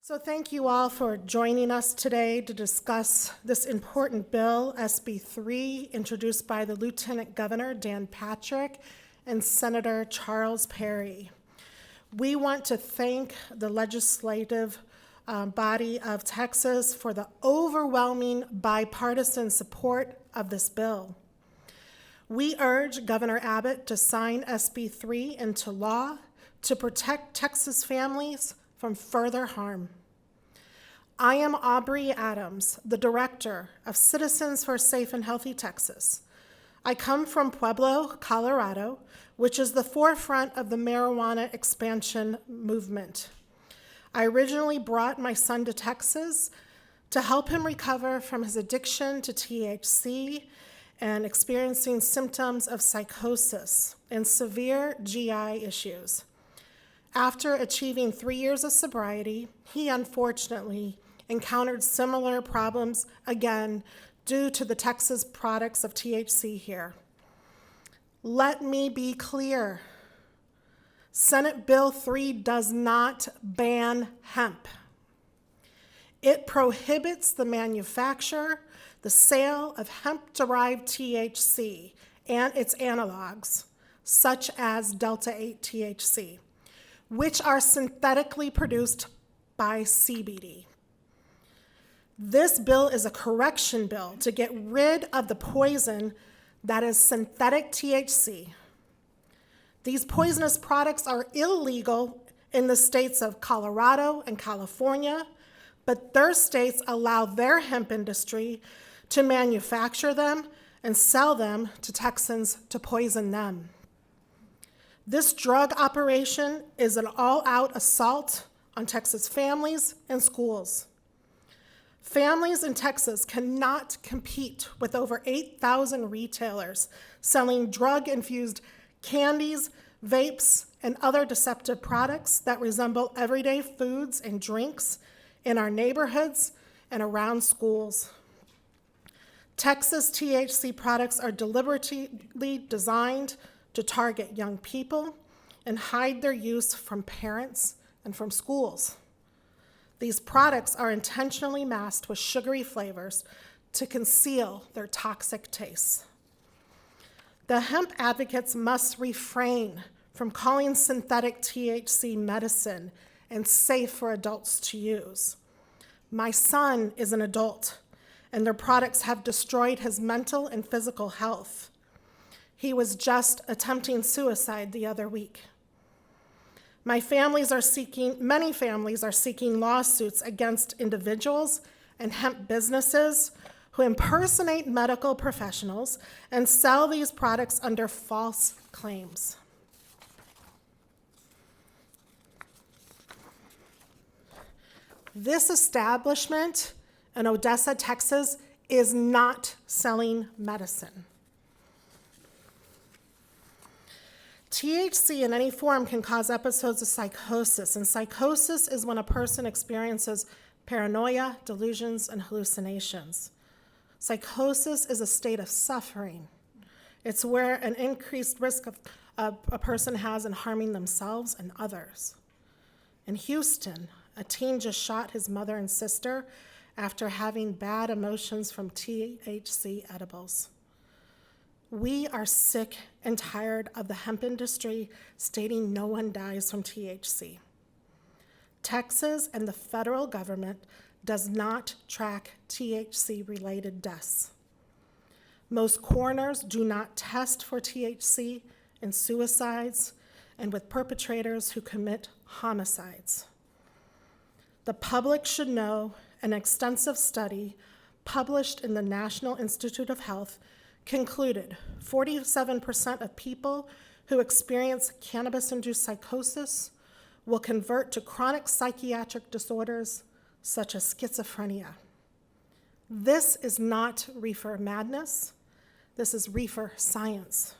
So thank you all for joining us today to discuss this important bill, SB3, introduced by the Lieutenant Governor, Dan Patrick, and Senator Charles Perry. We want to thank the legislative body of Texas for the overwhelming bipartisan support of this bill. We urge Governor Abbott to sign SB3 into law to protect Texas families from further harm. I am Aubree Adams, the Director of Citizens for a Safe and Healthy Texas. I come from Pueblo, Colorado, which is the forefront of the marijuana expansion movement. I originally brought my son to Texas to help him recover from his addiction to THC and experiencing symptoms of psychosis and severe GI issues. After achieving 3 years of sobriety, he unfortunately encountered similar problems again due to the Texas products of THC here. Let me be clear. Senate Bill 3 does not ban hemp. It prohibits the manufacture, the sale of hemp-derived THC and its analogs, such as Delta-8 THC, which are synthetically produced by CBD. This bill is a correction bill to get rid of the poison that is synthetic THC. These poisonous products are illegal in the states of Colorado and California, but their states allow their hemp industry to manufacture them and sell them to Texans to poison them. This drug operation is an all-out assault on Texas families and schools. Families in Texas cannot compete with over 8,000 retailers selling drug-infused candies, vapes, and other deceptive products that resemble everyday foods and drinks in our neighborhoods and around schools. Texas THC products are deliberately designed to target young people and hide their use from parents and from schools. These products are intentionally masked with sugary flavors to conceal their toxic tastes. The hemp advocates must refrain from calling synthetic THC medicine and safe for adults to use. My son is an adult, and their products have destroyed his mental and physical health. He was just attempting suicide the other week. Many families are seeking lawsuits against individuals and hemp businesses who impersonate medical professionals and sell these products under false claims. This establishment in Odessa, Texas, is not selling medicine. THC in any form can cause episodes of psychosis, and psychosis is when a person experiences paranoia, delusions, and hallucinations. Psychosis is a state of suffering. It's where an increased risk of a person has in harming themselves and others. In Houston, a teen just shot his mother and sister after having bad emotions from THC edibles. We are sick and tired of the hemp industry stating no one dies from THC. Texas and the federal government does not track THC-related deaths. Most coroners do not test for THC in suicides and with perpetrators who commit homicides. The public should know an extensive study published in the National Institute of Health concluded 47% of people who experience cannabis-induced psychosis will convert to chronic psychiatric disorders such as schizophrenia. This is not reefer madness. This is reefer science.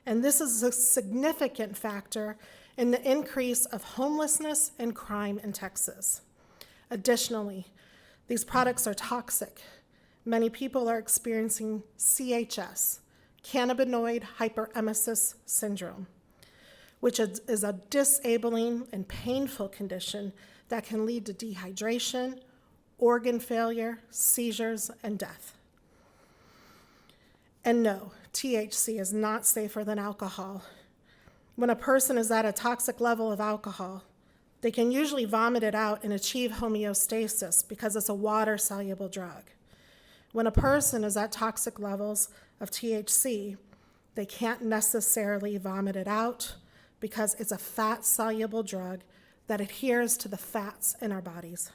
And this is a significant factor in the increase of homelessness and crime in Texas. Additionally, these products are toxic. Many people are experiencing CHS, cannabinoid hyperemesis syndrome, which is a disabling and painful condition that can lead to dehydration, organ failure, seizures, and death. And no, THC is not safer than alcohol. When a person is at a toxic level of alcohol, they can usually vomit it out and achieve homeostasis because it's a water-soluble drug. When a person is at toxic levels of THC, they can't necessarily vomit it out because it's a fat-soluble drug that adheres to the fats in our bodies.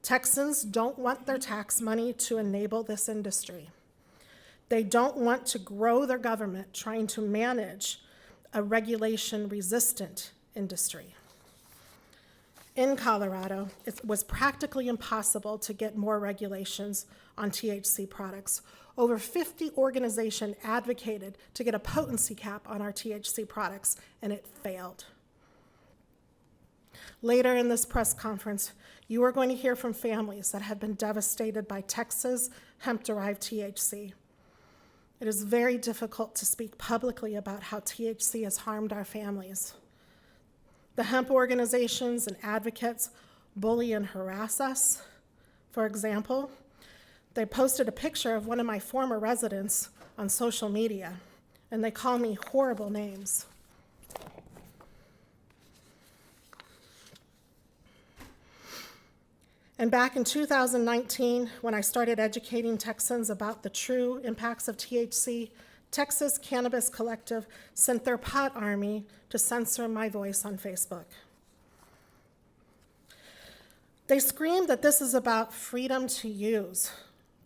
Texans don't want their tax money to enable this industry. They don't want to grow their government trying to manage a regulation-resistant industry. In Colorado, it was practically impossible to get more regulations on THC products. Over 50 organizations advocated to get a potency cap on our THC products, and it failed. Later in this press conference, you are going to hear from families that have been devastated by Texas hemp-derived THC. It is very difficult to speak publicly about how THC has harmed our families. The hemp organizations and advocates bully and harass us. For example, they posted a picture of one of my former residents on social media, and they call me horrible names. And back in 2019, when I started educating Texans about the true impacts of THC, Texas Cannabis Collective sent their pot army to censor my voice on Facebook. They screamed that this is about freedom to use,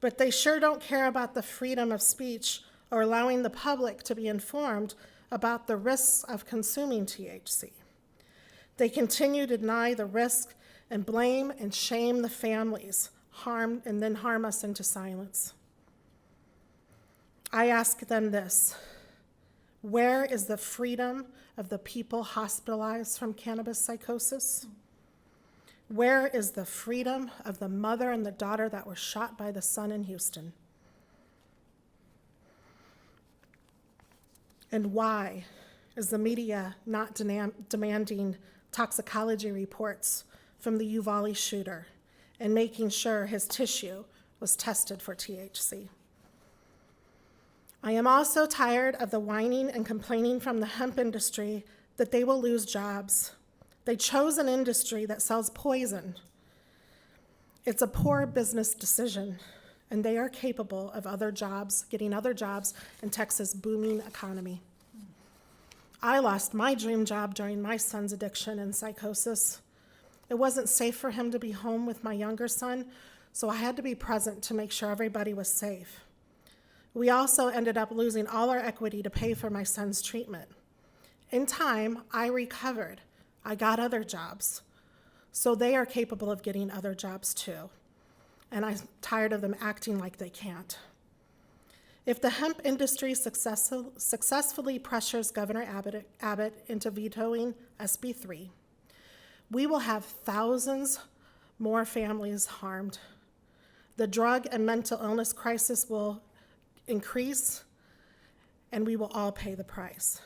but they sure don't care about the freedom of speech or allowing the public to be informed about the risks of consuming THC. They continue to deny the risk and blame and shame the families, and then harm us into silence. I ask them this: where is the freedom of the people hospitalized from cannabis psychosis? Where is the freedom of the mother and the daughter that were shot by the son in Houston? And why is the media not demanding toxicology reports from the Uvalde shooter and making sure his tissue was tested for THC? I am also tired of the whining and complaining from the hemp industry that they will lose jobs. They chose an industry that sells poison. It's a poor business decision, and they are capable of getting other jobs in Texas' booming economy. I lost my dream job during my son's addiction and psychosis. It wasn't safe for him to be home with my younger son, so I had to be present to make sure everybody was safe. We also ended up losing all our equity to pay for my son's treatment. In time, I recovered. I got other jobs. So they are capable of getting other jobs too. And I'm tired of them acting like they can't. If the hemp industry successfully pressures Governor Abbott into vetoing SB3, we will have thousands more families harmed. The drug and mental illness crisis will increase, and we will all pay the price.